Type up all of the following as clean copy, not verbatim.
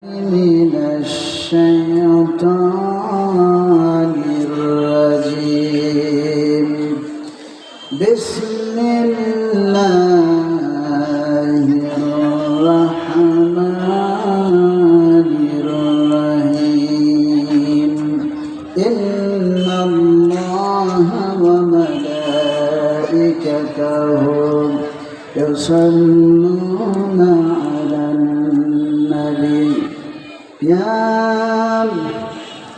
من الشيطان الرجيم بسم الله الرحمن الرحيم إن الله وملائكته يصلون على النبي يا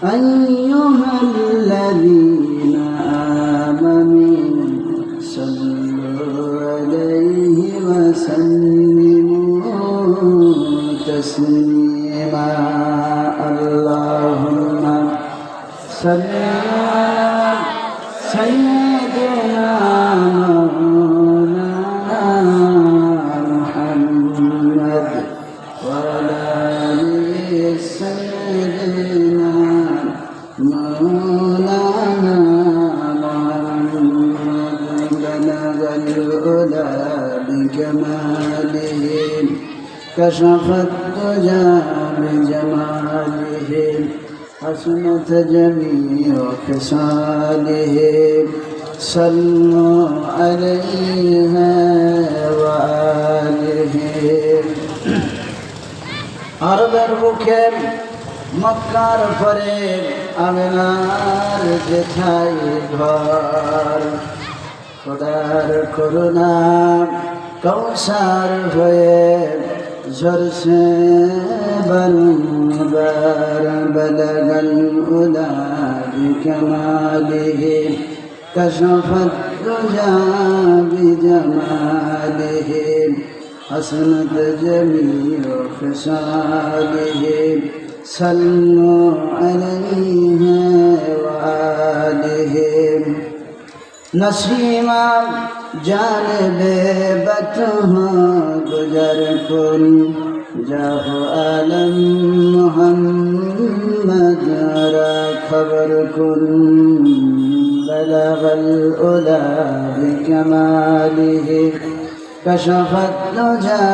أيها الذين آمنوا صلوا عليه وسلموا تسليما اللهم صل على سيدنا مولانا محمد وعلى آله سيدنا مولانا محمد بلغ العلا بكماله كشف الدجى بجماله حسنت جميع خصاله صلوا عليه وآله আরবের বুকে মক্কার পরে আমিনার যেথায় ঘর খোদার করুণা কৌসার হয়ে ঝরছে বারবার বলগল উলা বিকমালিহি কশফত দুজা বিজমালিহি حسنت جميع خصاله صلوا عليه وآله نسیما جانب بطہ گزر کن جاہ عالم محمد را خبر کن بلغ العلا بکماله كشف الدجى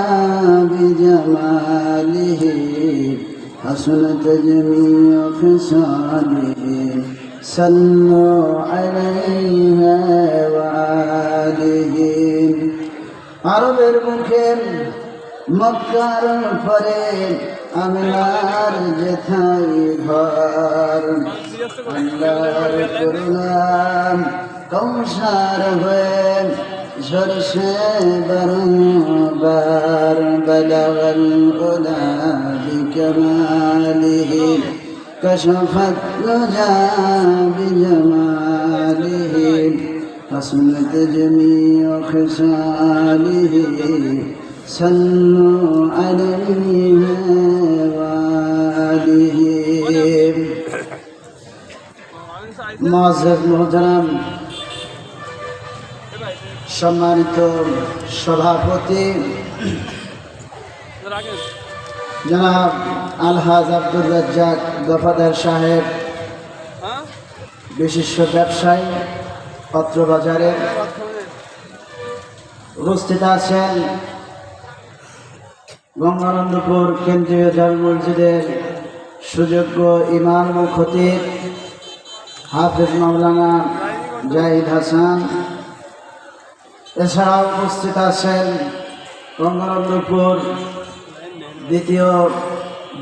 بجماله حسنت جميع خصاله صلوا عليه وآله আরবের মুখে মক্কার পরে আমিনার যেথায় ঘর আল্লাহর করুণা কৌসার হয়ে ঝরছে বারবার বলগ العلا بكماله كشف الدجى بجماله حسنت جميع خصاله صلوا عليه وآله معزز محترم সম্মানিত সভাপতি জনাব আলহাজ আব্দুর রাজ্জাক দফাদার সাহেব, বিশিষ্ট ব্যবসায়ী পত্রবাজারের উপস্থিত আছেন গঙ্গানন্দপুর কেন্দ্রীয় জামে মসজিদের সুযোগ্য ইমাম ও খতিব হাফেজ মাওলানা জাহিদ হাসান। এছাড়াও উপস্থিত আছেন গঙ্গানন্দপুর দ্বিতীয়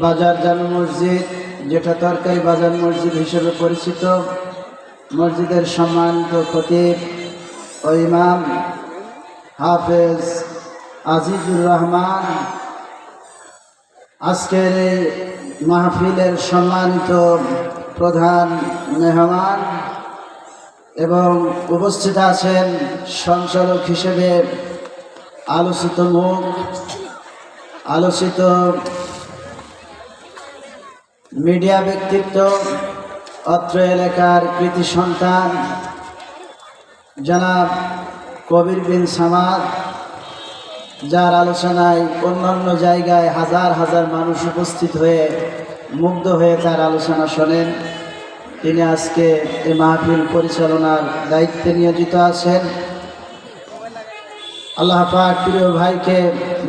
বাজার জামে মসজিদ, যেটা তরকারি বাজার মসজিদ হিসেবে পরিচিত, মসজিদের সম্মানিত খতিব ও ইমাম হাফেজ আজিজুর রহমান। আজকের এই মাহফিলের সম্মানিত প্রধান মেহমান এবং উপস্থিত আছেন সঞ্চালক হিসেবে আলোচিত মুখ, আলোচিত মিডিয়া ব্যক্তিত্ব, অত্র এলাকার কৃতি সন্তান জনাব কবির বিন সামাদ, যার আলোচনায় অন্যান্য জায়গায় হাজার হাজার মানুষ উপস্থিত হয়ে মুগ্ধ হয়ে তার আলোচনা শোনেন। তিনি আজকে এই মাহফিল পরিচালনার দায়িত্বে নিয়োজিত আছেন। আল্লাহ পাক প্রিয় ভাইকে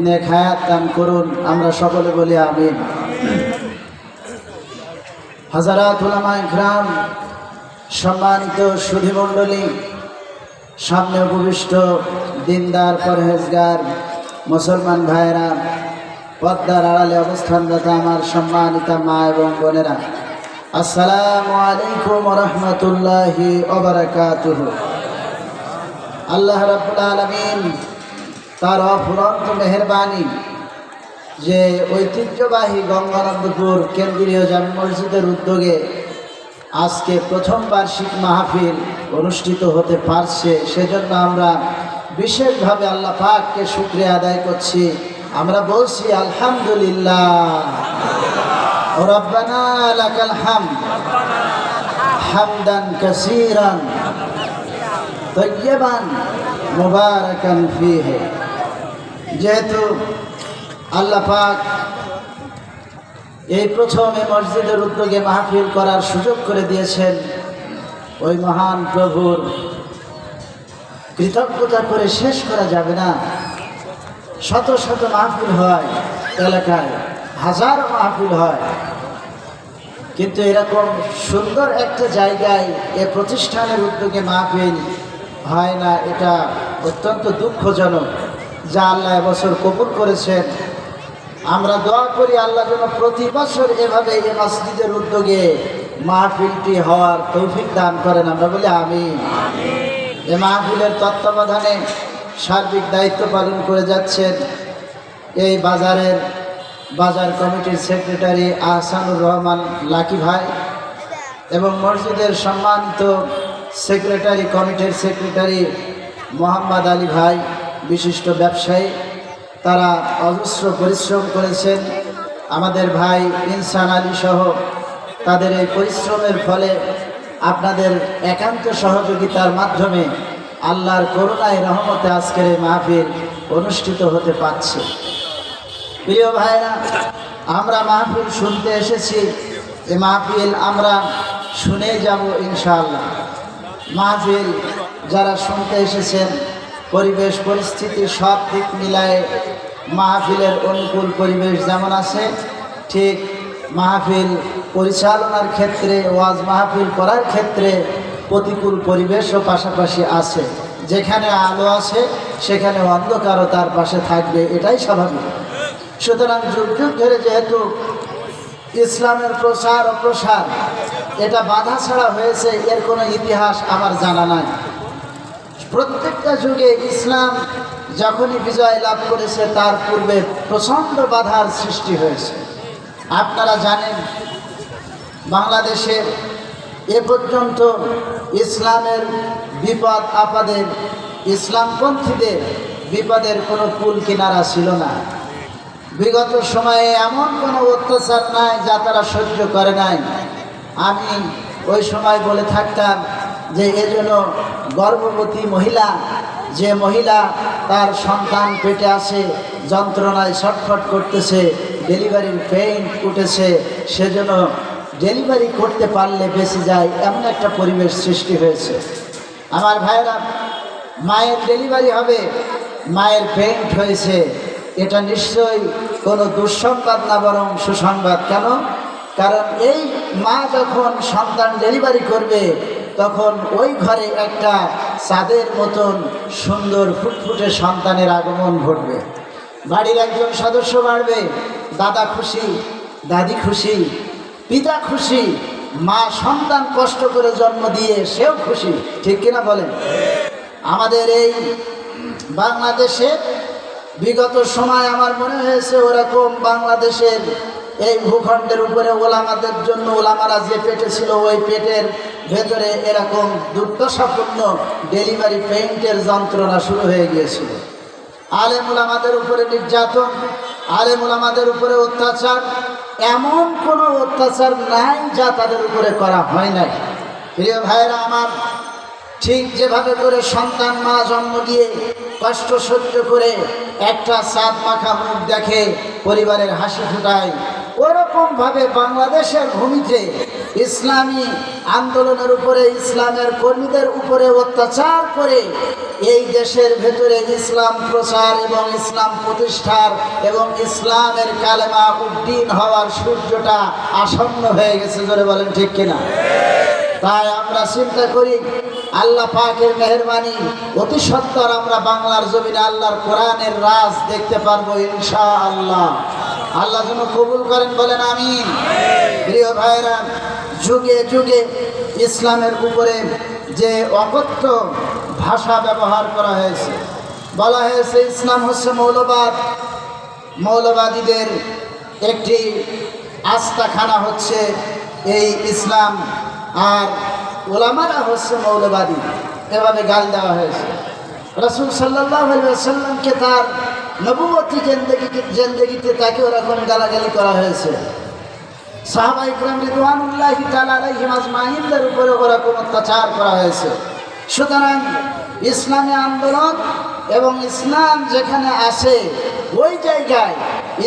নেক হায়াত দান করুন, আমরা সকলে বলি আমিন। হাজারাত উলামা ইকরাম, সম্মানিত সুধীমণ্ডলী, সামনে উপবিষ্ট দিনদার পরহেজগার মুসলমান ভাইয়েরা, পর্দার আড়ালে অবস্থানরত আমার সম্মানিত মা এবং বোনেরা, আসসালামু আলাইকুম ওয়া রাহমাতুল্লাহি ওয়া বারাকাতুহু। আল্লাহ রাব্বুল আলামিন তার অফুরন্ত মেহেরবানি যে ঐতিহ্যবাহী গঙ্গানন্দপুর কেন্দ্রীয় জামে মসজিদের উদ্যোগে আজকে প্রথম বার্ষিক মাহফিল অনুষ্ঠিত হতে পারছে, সেজন্য আমরা বিশেষভাবে আল্লাহ পাককে শুকরিয়া আদায় করছি। আমরা বলছি আলহামদুলিল্লাহ, রব্বানা লাকাল হামদ হামদান কাসীরান তাইয়্যিবান মুবারাকান ফীহি। যেহেতু আল্লাহ পাক এই প্রথম এই মসজিদের উদ্যোগে মাহফিল করার সুযোগ করে দিয়েছেন, ওই মহান প্রভুর কৃতজ্ঞতা করে শেষ করা যাবে না। শত শত মাহফিল হয় এলাকায়, হাজার মাহফিল হয়, কিন্তু এরকম সুন্দর একটা জায়গায় এ প্রতিষ্ঠানের উদ্যোগে মাহফিল হয় না। এটা অত্যন্ত দুঃখজনক, যা আল্লাহ এবছর কবুল করেছেন। আমরা দোয়া করি আল্লাহ যেন প্রতি বছর এভাবে এই মসজিদের উদ্যোগে মাহফিলটি হওয়ার তৌফিক দান করেন। আমরা বলি আমিন। এই মাহফিলের তত্ত্বাবধানে সার্বিক দায়িত্ব পালন করে যাচ্ছেন এই বাজার কমিটির সেক্রেটারি আহসানুর রহমান লাকি ভাই এবং মসজিদের সম্মানিত সেক্রেটারি কমিটির সেক্রেটারি মোহাম্মদ আলী ভাই, বিশিষ্ট ব্যবসায়ী। তারা অজস্র পরিশ্রম করেছেন। আমাদের ভাই ইনসান আলী সহ তাদের এই পরিশ্রমের ফলে আপনাদের একান্ত সহযোগিতার মাধ্যমে আল্লাহর করুণায় রহমতে আজকের এই মাহফিল অনুষ্ঠিত হতে পারছে। প্রিয় ভাইরা, আমরা মাহফিল শুনতে এসেছি, এই মাহফিল আমরা শুনে যাব ইনশাআল্লাহ। মাহফিল যারা শুনতে এসেছেন, পরিবেশ পরিস্থিতি সব দিক মিলায়ে মাহফিলের অনুকূল পরিবেশ যেমন আছে, ঠিক মাহফিল পরিচালনার ক্ষেত্রে, ওয়াজ মাহফিল করার ক্ষেত্রে প্রতিকূল পরিবেশও পাশাপাশি আছে। যেখানে আলো আছে সেখানে অন্ধকারও তার পাশে থাকবে, এটাই স্বাভাবিক। সুতরাং যুগ যুগ ধরে যেহেতু ইসলামের প্রচার ও প্রসার এটা বাধা ছাড়া হয়েছে, এর কোনো ইতিহাস আমার জানা নাই। প্রত্যেকটা যুগে ইসলাম যখনই বিজয় লাভ করেছে তার পূর্বে প্রচণ্ড বাধার সৃষ্টি হয়েছে। আপনারা জানেন, বাংলাদেশে এ পর্যন্ত ইসলামের বিপদ আপদের, ইসলামপন্থীদের বিপদের কোনো কুল কিনারা ছিল না। বিগত সময়ে এমন কোনো অত্যাচার নাই যা তারা সহ্য করে নাই। আমি ওই সময় বলে থাকতাম যে এজন্য গর্ভবতী মহিলা, যে মহিলা তার সন্তান পেটে আছে, যন্ত্রণায় ছটফট করতেছে, ডেলিভারির পেইন উঠেছে, সেজন্য ডেলিভারি করতে পারলে বেঁচে যায়, এমন একটা পরিবেশ সৃষ্টি হয়েছে। আমার ভাইরা, মায়ের ডেলিভারি হবে, মায়ের পেইন্ট হয়েছে, এটা নিশ্চয়ই কোনো দুঃসংবাদ না, বরং সুসংবাদ। কেন? কারণ এই মা যখন সন্তান ডেলিভারি করবে তখন ওই ঘরে একটা চাঁদের মতন সুন্দর ফুটফুটে সন্তানের আগমন ঘটবে। বাড়ির একজন সদস্য বাড়বে, দাদা খুশি, দাদি খুশি, পিতা খুশি, মা সন্তান কষ্ট করে জন্ম দিয়ে সেও খুশি। ঠিক কিনা বলেন? আমাদের এই বাংলাদেশে বিগত সময় আমার মনে হয়েছে ওরকম বাংলাদেশের এই ভূখণ্ডের উপরে ওলামাদের জন্য, ওলামারা যে পেটে ছিল ওই পেটের ভেতরে এরকম দুর্দশাপূর্ণ ডেলিভারি পেইন্টের যন্ত্রণা শুরু হয়ে গিয়েছিল। আলেম ওলামাদের উপরে নির্যাতন, আলেম ওলামাদের উপরে অত্যাচার, এমন কোনো অত্যাচার নাই যা তাদের উপরে করা হয় নাই। প্রিয় ভাইরা আমার, ঠিক যেভাবে করে সন্তান মা জন্ম দিয়ে কষ্ট সহ্য করে একটা চাঁদ মাখা মুখ দেখে, পরিবারের হাসি ফুটায়, ওরকম ভাবে বাংলাদেশের ভূমিতে ইসলামী আন্দোলনের উপরে, ইসলামের কর্মীদের উপরে অত্যাচার করে এই দেশের ভেতরে ইসলাম প্রচার এবং ইসলাম প্রতিষ্ঠার এবং ইসলামের কালেমা উদ্দিন হওয়ার সূর্যটা আসন্ন হয়ে গেছে। জোরে বলেন ঠিক কিনা? তাই আমরা চিন্তা করি আল্লাহ পাকের মেহেরবানি, অতি সত্বর আমরা বাংলার জমিনে আল্লাহর কোরআনের রাজ দেখতে পারবো ইনশাআল্লাহ। আল্লাহ যেন কবুল করেন, বলেন আমিন। প্রিয় ভাইরা, যুগে যুগে ইসলামের উপরে যে অকথ্য ভাষা ব্যবহার করা হয়েছে, বলা হয়েছে ইসলাম হচ্ছে মৌলবাদ, মৌলবাদীদের একটি আস্তাখানা হচ্ছে এই ইসলাম, আর ওলামারা হচ্ছে মৌলবাদী, এভাবে গাল দেওয়া হয়েছে। রাসূল সাল্লাল্লাহু আলাইহি ওয়াসাল্লামকে তার নবুয়তি জিন্দেগিতে তাকে ওরকম গালাগালি করা হয়েছে। সাহাবা ইকরাম রিদওয়ানুল্লাহি তাআলা আলাইহিম আজমাইনদের উপরে ওরকম অত্যাচার করা হয়েছে। সুতরাং ইসলামী আন্দোলন এবং ইসলাম যেখানে আসে ওই জায়গায়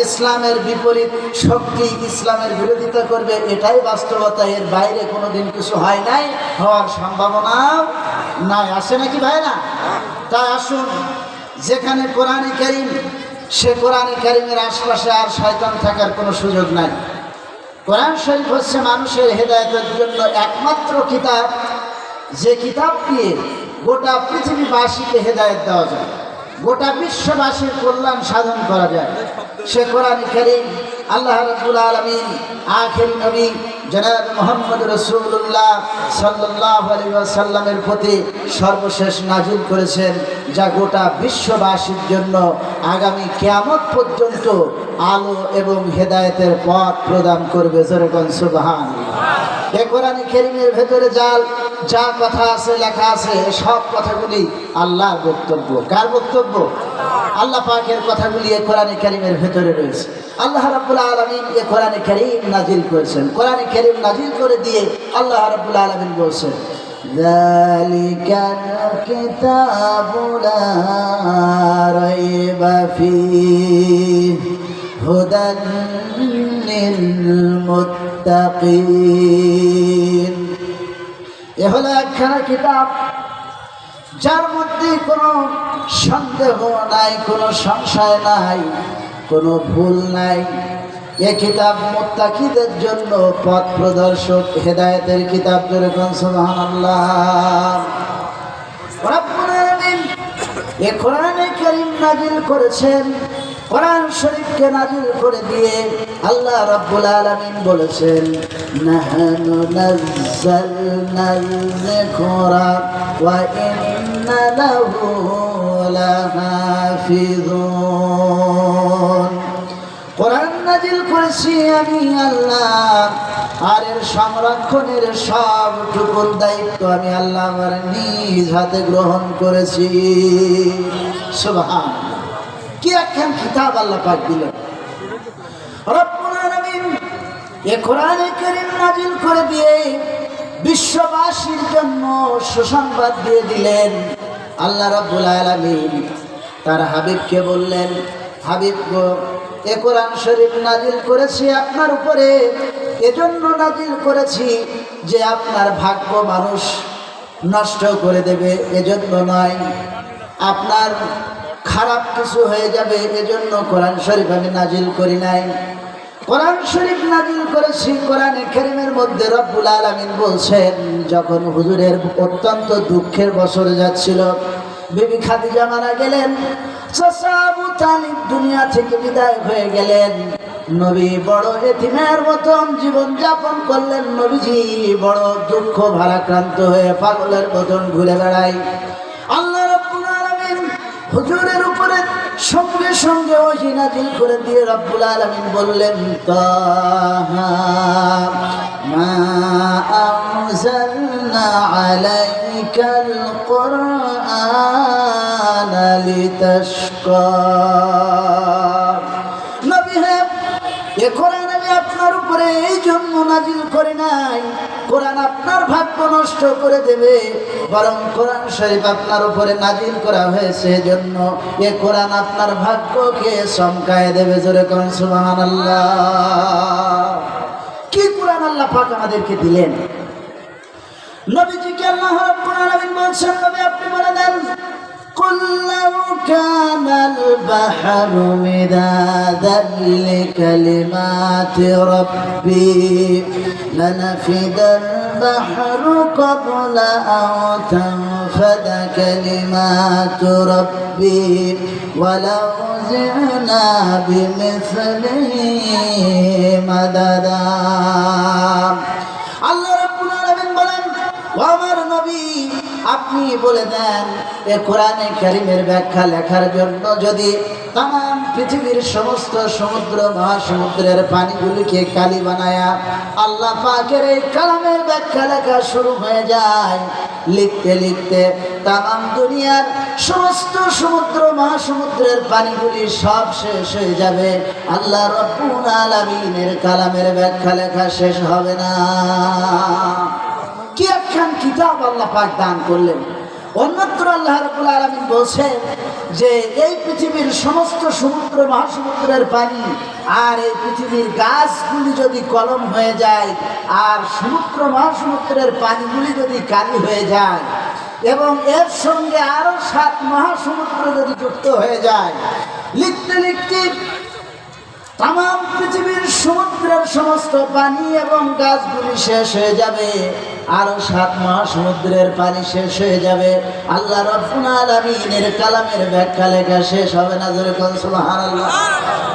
ইসলামের বিপরীত শক্তি ইসলামের বিরোধিতা করবে, এটাই বাস্তবতা। এর বাইরে কোনোদিন কিছু হয় নাই, হওয়ার সম্ভাবনাও নাই। আসে নাকি ভাই না? তাই আসুন, যেখানে কোরআনে কারীম, সে কোরআনে কারীমের আশপাশে আর শয়তান থাকার কোনো সুযোগ নাই। কোরআন শরীফ হচ্ছে মানুষের হেদায়েতের জন্য একমাত্র কিতাব, যে কিতাব দিয়ে গোটা পৃথিবীবাসীকে হেদায়েত দেওয়া যায়, গোটা বিশ্ববাসীর কল্যাণ সাধন করা যায়। সে কোরআন কারীম আল্লাহ রাব্বুল আলামিন আখির নবী জনাব মুহাম্মদ রাসূলুল্লাহ সাল্লাল্লাহু আলাইহি ওয়াসাল্লামের প্রতি সর্বশেষ নাজিল করেছেন, যা গোটা বিশ্ববাসীর জন্য আগামী কিয়ামত পর্যন্ত আলো এবং হেদায়েতের পথ প্রদান করবে। জোরে বলেন সুবহানাল্লাহ। এই কোরআন কারীমের ভেতরে যা কথা আছে, লেখা আছে, সব কথাগুলি আল্লাহর বক্তব্য। কার বক্তব্য? আল্লাহ পাকের কথাগুলি এই কোরআন কারীমের ভেতরে রয়েছে। আল্লাহ রাব্বুল আলামিন এই কোরআন কারীম নাজিল করেছেন। কোরআন কারীম নাজিল করে দিয়ে আল্লাহ রাব্বুল আলামিন বলেছেন, যালিকাল কিতাবু লা রাইবা ফীহি হুদান লিল মুত্তাকিন। এ হলো একখানা কিতাব যার মধ্যে কোনো সন্দেহ নাই, কোনো সংশয় নাই, কোনো ভুল নাই। এ কিতাব মুত্তাকিদের জন্য পথ প্রদর্শক, হেদায়েতের কিতাব। জোরে কোন সুবহানাল্লাহ। রব্বুল আলামিন এ কোরআনে কারীম নাজিল করেছেন। কোরআন শরীফকে নাজিল করে দিয়ে আল্লাহ রাব্বুল আলামিন বলেছেন, নাহনু নাযালনাল যিকরা ওয়া ইন্না লাহু লাহাফিজুন। কোরআন নাজিল করেছি আমি আল্লাহ, আর এর সংরক্ষণের সবটুকু দায়িত্ব আমি আল্লাহ আমার নিজ হাতে গ্রহণ করেছি। সুবহানাল্লাহ। কি একখান কিতাব আল্লাহ পাক দিলেন। রব্বুল আলামিন এ কোরআনে কারীম নাজিল করে দিয়ে বিশ্ববাসীর জন্য সুসংবাদ দিয়ে দিলেন। আল্লাহ রাব্বুল আলামিন তার হাবিবকে বললেন, হাবিব গো, এ কোরআন শরীফ নাজিল করেছি আপনার উপরে, এজন্য নাজিল করেছি যে আপনার ভাগ্য মানুষ নষ্ট করে দেবে, এজন্য নয়। আপনার খারাপ কিছু হয়ে যাবে, এজন্য কোরআন শরীফ আমি নাজিল করি নাই। কোরআন শরীফ নাজিল করেছি। কোরআনে কারীমের মধ্যে রব্বুল আলামিন বলছেন, যখন হুজুরের অত্যন্ত দুঃখের বছর যাচ্ছিল, বিবি খাদিজা মারা গেলেন, চাচা আবু তালিব দুনিয়া থেকে বিদায় হয়ে গেলেন, নবী বড় এতিমের মতন জীবন যাপন করলেন। নবীজি বড় দুঃখ ভারাক্রান্ত হয়ে পাগলের মতন ঘুরে বেড়ায়। আল্লাহ রাব্বুল আলামিন হুজুরের উপরে সঙ্গে সঙ্গে ওহী নাজিল করে দিয়ে রব্বুল আলামিন বললেন, তাহা মা আনজালনা আলাইকাল কুরআন লিতাশকা। নবী হে, এ কোরআন আমি আপনার উপরে এই জন্য নাজিল করি নাই কোরআন আপনার ভাগ্য নষ্ট করে দেবে, বরং কোরআন শরীফ আপনার উপরে নাজিল করা হয়েছে এজন্য এ কোরআন আপনার ভাগ্যকে চমকায় দেবে। জোরে কোন সুবহানাল্লাহ। কি কোরআন আল্লাহ পাক আমাদেরকে দিলেন। নবীজিকে আল্লাহ রাব্বুল আলামিন বলছেন, নবী আপনি বলে দেন, قل لو كان البحر مدادا لكلمات ربي لنفد البحر قبل أن تنفد كلمات ربي ولو جئنا بمثله مددا। আল্লাহ রাব্বুল আলামিন বলেন, ও আমার নবী আপনি বলে দেন, এ কোরআনে কারীমের ব্যাখ্যা লেখার জন্য যদি তাম পৃথিবীর সমস্ত সমুদ্র মহাসমুদ্রের পানিগুলিকে কালি বানায়া আল্লাহ পাকের এই কালামের ব্যাখ্যা লেখা শুরু হয়ে যায়, লিখতে লিখতে তাম দুনিয়ার সমস্ত সমুদ্র মহাসমুদ্রের পানিগুলি সব শেষ হয়ে যাবে, আল্লাহ রাব্বুল আলামিনের কালামের ব্যাখ্যা লেখা শেষ হবে না। কি একখান কিতাব আল্লাহ পাক দান করলেন। অন্যত্র আল্লাহ রাব্বুল আলামিন বলছেন যে এই পৃথিবীর সমস্ত সমুদ্র মহাসমুদ্রের পানি আর এই পৃথিবীর গাছগুলি যদি কলম হয়ে যায় আর সমুদ্র মহাসমুদ্রের পানিগুলি যদি কালি হয়ে যায় এবং এর সঙ্গে আরো 7 মহাসমুদ্র যদি যুক্ত হয়ে যায়, লিখতে লিখতে তাম পৃথিবীর সমুদ্রের সমস্ত পানি এবং গাছগুলি শেষ হয়ে যাবে, আরো 7 মহাসমুদ্রের পানি শেষ হয়ে যাবে, আল্লাহ রাব্বুল আলামিনের কালামের ব্যাখ্যা লেখা শেষ হবে না। জোরে কোন সুবহানাল্লাহ।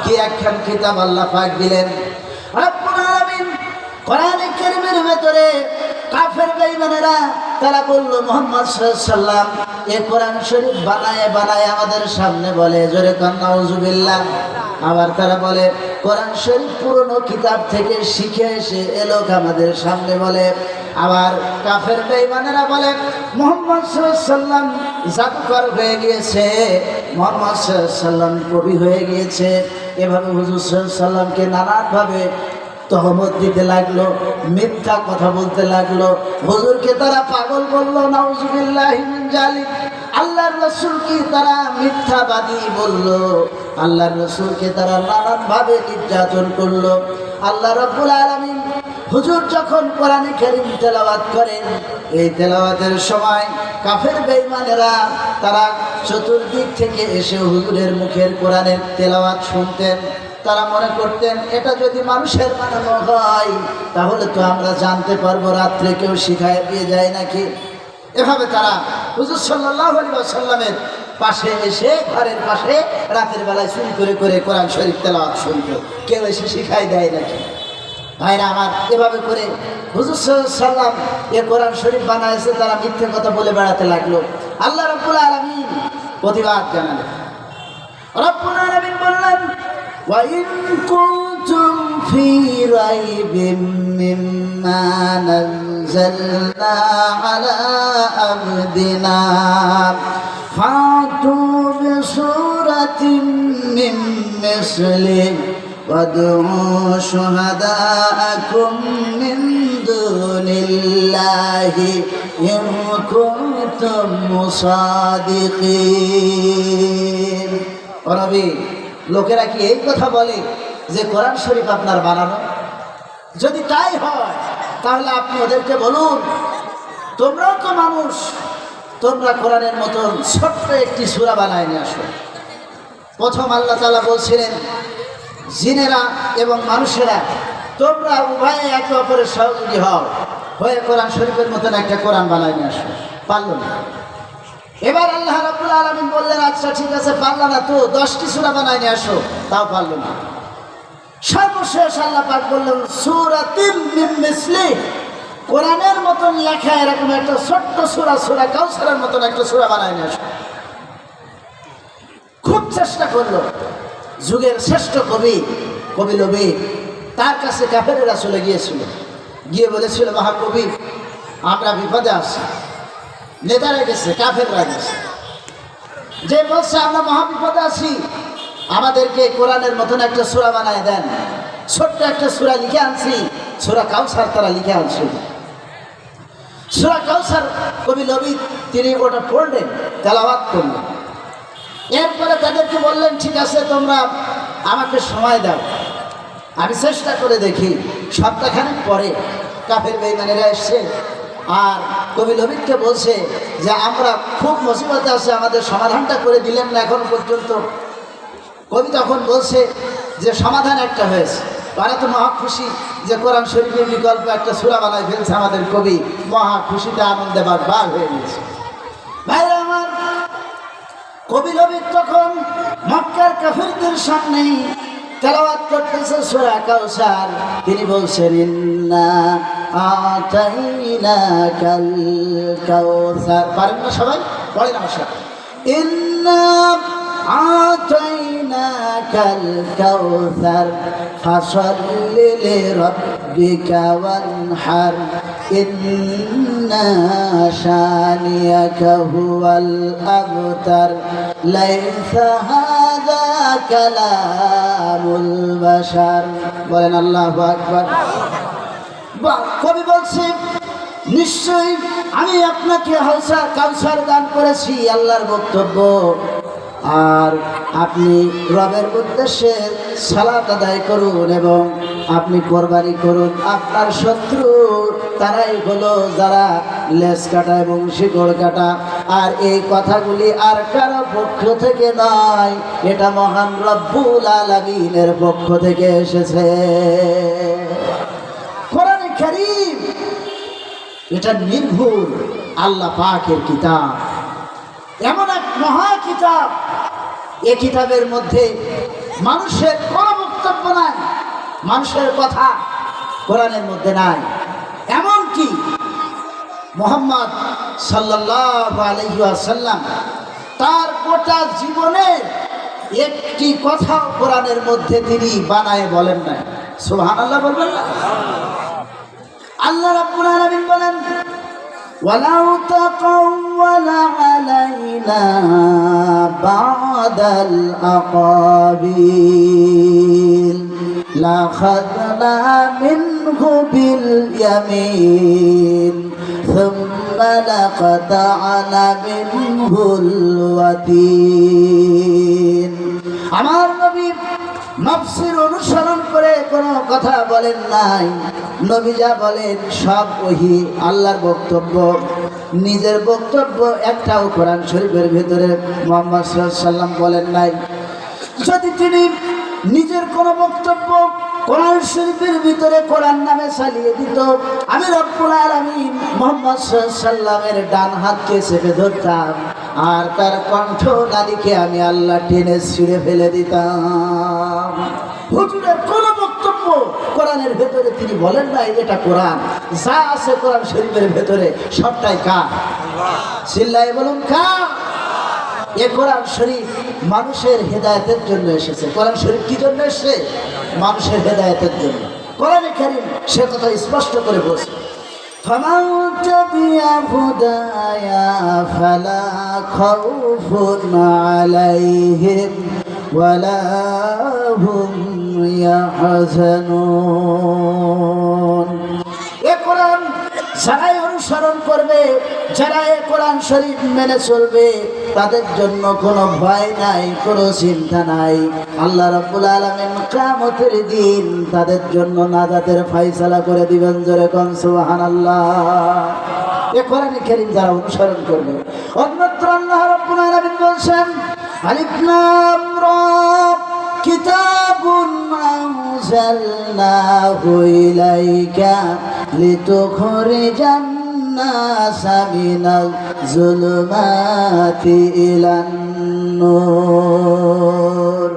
কি একখান কিতাব আল্লাহ পাক দিলেন রাব্বুল আলামিন। কোরআনে কারীমের ভিতরে কাফের বেঈমানেরা তারা বলল, মুহাম্মদ সাল্লাল্লাহু আলাইহি সাল্লাম এই কোরআন শরীফ বানায় বানায় আমাদের সামনে বলে, জোরে কোন নাউজুবিল্লাহ। আবার তারা বলে কোরআন শরীফ পুরনো কিতাব থেকে শিখে এসে এলো আমাদের সামনে বলে। আবার কাফের বেঈমানেরা বলে মুহাম্মদ সাল্লাল্লাহু আলাইহি সাল্লাম জাদুকর হয়ে গিয়েছে, মুহাম্মদ সাল্লাল্লাহু আলাইহি সাল্লাম কবি হয়ে গিয়েছে। এভাবে হুজুর সাল্লাল্লাহু আলাইহি সাল্লামকে নানাভাবে তহমত দিতে লাগলো, মিথ্যা কথা বলতে লাগলো, হুজুরকে তারা পাগল বলল, নাউজুবিল্লাহি মিন জালিক। আল্লাহর রাসূলকে তারা মিথ্যাবাদী বলল, আল্লাহর রাসূলকে তারা নানানভাবে নির্যাতন করলো। আল্লাহ রাব্বুল আলামিন হুজুর যখন কোরআনে কারীম তেলাওয়াত করেন, এই তেলাওয়াতের সময় কাফের বেঈমানেরা তারা চতুর্দিক থেকে এসে হুজুরের মুখের কোরআনের তেলাওয়াত শুনতেন। তারা মনে করতেন এটা যদি মানুষের বানানো হয় তাহলে তো আমরা জানতে পারবো, রাত্রে কেউ শিখায় দিয়ে যায় নাকি। এভাবে তারা হুজুর সাল্লাল্লাহু আলাইহি ওয়াসাল্লামের পাশে এসে ঘরের পাশে রাতের বেলায় চুরি করে করে কোরআন শরীফ তেলাওয়াত শুনত, কেউ এসে শিখাই দেয় নাকি। ভাইরা আমার, এভাবে করে হুজুর সাল্লাল্লাহু আলাইহি ওয়াসাল্লাম এ কোরআন শরীফ বানাইছে, তারা মিথ্যে কথা বলে বেড়াতে লাগলো। আল্লাহ রাব্বুল আলামিন প্রতিবাদ জানালেন। রাব্বুল আলামিন বললেন, وَإِن كُنتُمْ فِي رَيْبٍ مِّمَّا نَزَّلْنَا عَلَىٰ عَبْدِنَا فَأْتُوا بِسُورَةٍ مِّن مِّثْلِهِ وَادْعُوا شُهَدَاءَكُم مِّن دُونِ اللَّهِ إِن كُنتُمْ صَادِقِينَ। ও নবী, লোকেরা কি এই কথা বলে যে কোরআন শরীফ আপনার বানানো? যদি তাই হয় তাহলে আপনি ওদেরকে বলুন, তোমরাও তো মানুষ, তোমরা কোরআনের মতন ছোট্ট একটি সূরা বানায় নিয়ে আসো। প্রথম আল্লাহ তাআলা বলছিলেন, জিনেরা এবং মানুষেরা তোমরা উভয়ে একে অপরের সহযোগী হও, হয়ে কোরআন শরীফের মতন একটা কোরআন বানায় নিয়ে আসো। পারল না। এবার আল্লাহ রাব্বুল আলামিন বললেন, আচ্ছা ঠিক আছে, পারলা না তো 10টি সূরা বানায় নিয়ে আসো, তাও পারল না। সর্বশেষ আল্লাহ পাক বললেন, সূরাতিন মিন মিসলি, কোরআনের মতন লেখা এরকম একটা ছোট্ট সূরা, সূরা কাউসারের মতন একটা সূরা বানায় নিয়ে আসো। খুব চেষ্টা করলো। যুগের শ্রেষ্ঠ কবি নবী, তার কাছে কাফেরেরা চলে গিয়েছিল, গিয়ে বলেছিল, মহাকবি আমরা বিপদে আছি। নেতারা গেছে, কাফেররা গেছে, যে বলছে আমরা মহাবিপদে আছি, আমাদেরকে কোরআনের মতন একটা সূরা বানায় দেন। ছোট্ট একটা সূরা লিখে আনছি, সূরা কাউসার তারা লিখে আনছিল। সূরা কাউসার কবি নবী তিনি ওটা পড়লেন, তেলাওয়াত করলেন। এরপরে তাদেরকে বললেন, ঠিক আছে তোমরা আমাকে সময় দাও, আমি চেষ্টা করে দেখি। সপ্তাহখানেক পরে কাফের বেঈমানেরা এসছে আর কবি লবিদকে বলছে যে আমরা খুব মুসিবতে আছে, আমাদের সমাধানটা করে দিলেন না এখনো পর্যন্ত। কবি তখন বলছে যে সমাধান একটা হয়েছে। তারা তো মহা খুশি যে কোরআন শরীফের বিকল্প একটা সূরা বানায় ফেলছে আমাদের কবি, মহা খুশিতে আনন্দে বাগবাগ হয়ে গেছে। ভাইরা আমার, কবি লবিদ তখন মক্কার কাফিরদের সামনে তেলাওয়াত করতেছে সূরা কাউসার। তিনি বলছেন, ইন্না আতাইনাকাল কাউসার। পারেন না সবাই? পড়েন আমার সাথে। ইন্না আতাইনাকাল কাউসার ফাসাল্লি লিরাব্বিকা ওয়ানহার ইন্না শানিয়াকা হুয়াল আবতার লাইসা হাযা কালামুল বাশার। বলেন আল্লাহু আকবার। কবি বলছে, নিশ্চয়ই আমি আপনাকে কাউসার দান করেছি, আল্লাহর বক্তব্য, আর আপনি রবের উদ্দেশ্যে সালাত আদায় করুন এবং আপনি কোরবানি করুন। আপনার শত্রু তারাই হলো যারা লেজ কাটা এবং শিকড় কাটা। আর এই কথাগুলি আর কারো পক্ষ থেকে নয়, এটা মহান রব্বুল আলামিনের পক্ষ থেকে এসেছে। কোরআনে কারীম এটা নির্ভুল আল্লাহ পাকের কিতাব, এমন এক মহা কিতাব। এই কিতাবের মধ্যে মানুষের কোনো বক্তব্য নাই, মানুষের কথা কোরআনের মধ্যে নাই। এমনকি মুহাম্মদ সাল্লাল্লাহু আলাইহি ওয়াসাল্লাম তার গোটা জীবনের একটি কথা কোরআনের মধ্যে তিনি বানায় বলেন না। সুবহানাল্লাহ বলবেন না? আল্লাহ রাব্বুল আলামিন বলেন, ওয়ালাউ তাকাওয়ালা আলাইনা বা'দাল আকাবিল লাখাযনা মিনহু বিল ইয়ামিন সুম্মা লাকাতা'না মিনহুল ওয়াতিন। আমার নবী নফসের অনুসরণ করে কোনো কথা বলেন নাই। নবী যা বলেন সব ওহী, আল্লাহর বক্তব্য। নিজের বক্তব্য একটাও কোরআন শরীফের ভিতরে মুহাম্মদ সাল্লাল্লাহু আলাইহি ওয়াসাল্লাম বলেন নাই। যদি তিনি নিজের কোনো বক্তব্য কোরআন শরীফের ভিতরে কোরআন নামে চালিয়ে দিত, আমি রব্বুল আলামিন মুহাম্মদ সাল্লাল্লাহু আলাইহি ওয়াসাল্লামের ডান হাতকে চেপে ধরতাম আর তার কণ্ঠ নালীকে আমি আল্লাহ টেনে ছিঁড়ে ফেলে দিতাম। হুজুরের কোনো বক্তব্য কোরআনের ভেতরে তিনি বলেন নাই এটা কোরআন। যা আছে কোরআন শরীফের ভেতরে সবটাই কার? চিল্লায়ে বলুন কার? এ কোরআন শরীফ মানুষের হেদায়েতের জন্য এসেছে। কোরআন শরীফ কি জন্য এসেছে? মানুষের হেদায়েতের জন্য। কোরআনে কারীম সে কথা স্পষ্ট করে বলছে, ফামান তাবিআ হুদায়া ফালা খাউফুন আলাইহিম ওয়ালা হুম ইয়াহজানুন। এ কোরআন যারাই অনুসরণ করবে, যারা এ কোরআন শরীফ মেনে চলবে, তাদের জন্য কোনো ভয় নাই, কোনো চিন্তা নাই। আল্লাহ রাব্বুল আলামিন কিয়ামতের দিন তাদের জন্য নাজাতের ফয়সালা করে দিবেন। জোরে কোন সুবহানাল্লাহ। এ কোরআনে কারীম যারা অনুসরণ করবে। অন্যত্র আল্লাহ রাব্বুল আলামিন বলছেন, আলিফ লাম রা কিতাবুন আনজালনাহু ইলাইকা লিতুখরিজান নাসা মিনাল যুলুমাতি ইলান নূর।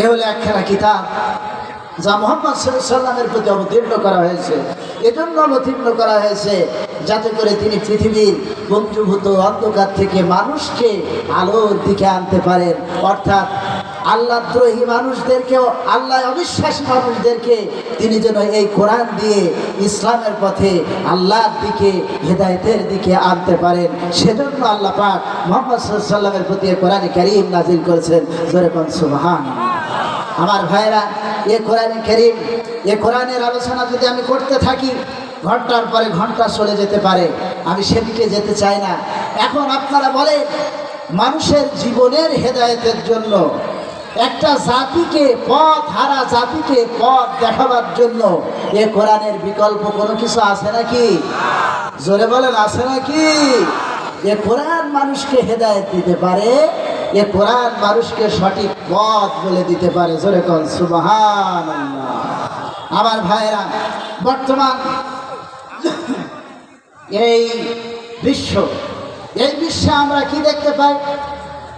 এ হলো একখানা কিতাব যা মুহাম্মদ সাল্লাল্লাহু আলাইহি ওয়াসাল্লামের প্রতি অবতীর্ণ করা হয়েছে। এজন্য অবতীর্ণ করা হয়েছে যাতে করে তিনি পৃথিবীর বন্ধুভূত অন্ধকার থেকে মানুষকে আলোর দিকে আনতে পারেন। অর্থাৎ আল্লাহদ্রোহী মানুষদেরকেও, আল্লাহ অবিশ্বাসী মানুষদেরকে তিনি যেন এই কোরআন দিয়ে ইসলামের পথে আল্লাহর দিকে, হেদায়েতের দিকে আনতে পারেন। সেজন্য আল্লাহ পাক মুহাম্মদ সাল্লাল্লাহু আলাইহি ওয়াসাল্লামের প্রতি কোরআনে কারীম নাজিল করেছেন। জোরে কোন সুবহানাল্লাহ। আমার ভাইরা, এ কোরআনে কারীম, এ কোরআনের আলোচনা যদি আমি করতে থাকি ঘন্টার পরে ঘন্টা চলে যেতে পারে, আমি সেদিকে যেতে চাই না। এখন আপনারা বলেন, মানুষের জীবনের হেদায়েতের জন্য একটা জাতিকে, পথ হারা জাতিকে পথ দেখাবার জন্য এ কোরআনের বিকল্প কোনো কিছু আছে নাকি? জোরে বলেন, আছে নাকি? এ কোরআন মানুষকে হেদায়েত দিতে পারে, এ কোরআন মানুষকে সঠিক পথ বলে দিতে পারে। জোরে কোন সুবহানাল্লাহ। আমার ভাইরা, বর্তমান এই বিশ্বে আমরা কি দেখতে পাই?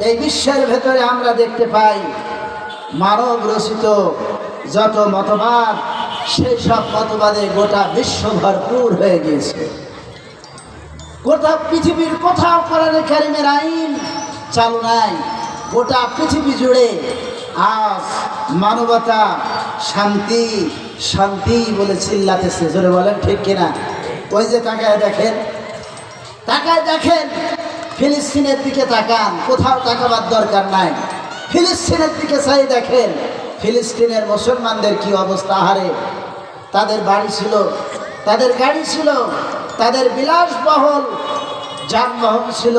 এই বিশ্বের ভেতরে আমরা দেখতে পাই মানব রচিত যত মতবাদ, সেই সব মতবাদে গোটা বিশ্ব ভরপুর হয়ে গিয়েছে। গোটা পৃথিবীর কোথাও কোরআনে কারিমের আইন চালু নাই। গোটা পৃথিবী জুড়ে আজ মানবতা শান্তি শান্তি বলে চিল্লাতেছে। জোরে বলেন ঠিক কিনা? ওই যে তাকায় দেখেন ফিলিস্তিনের দিকে তাকান, কোথাও তাকাবার দরকার নাই। ফিলিস্তিনের দিকে চাই দেখেন, ফিলিস্তিনের মুসলমানদের কি অবস্থা। হারে, তাদের বাড়ি ছিল, তাদের গাড়ি ছিল, তাদের বিলাসবহুল যানবাহন ছিল,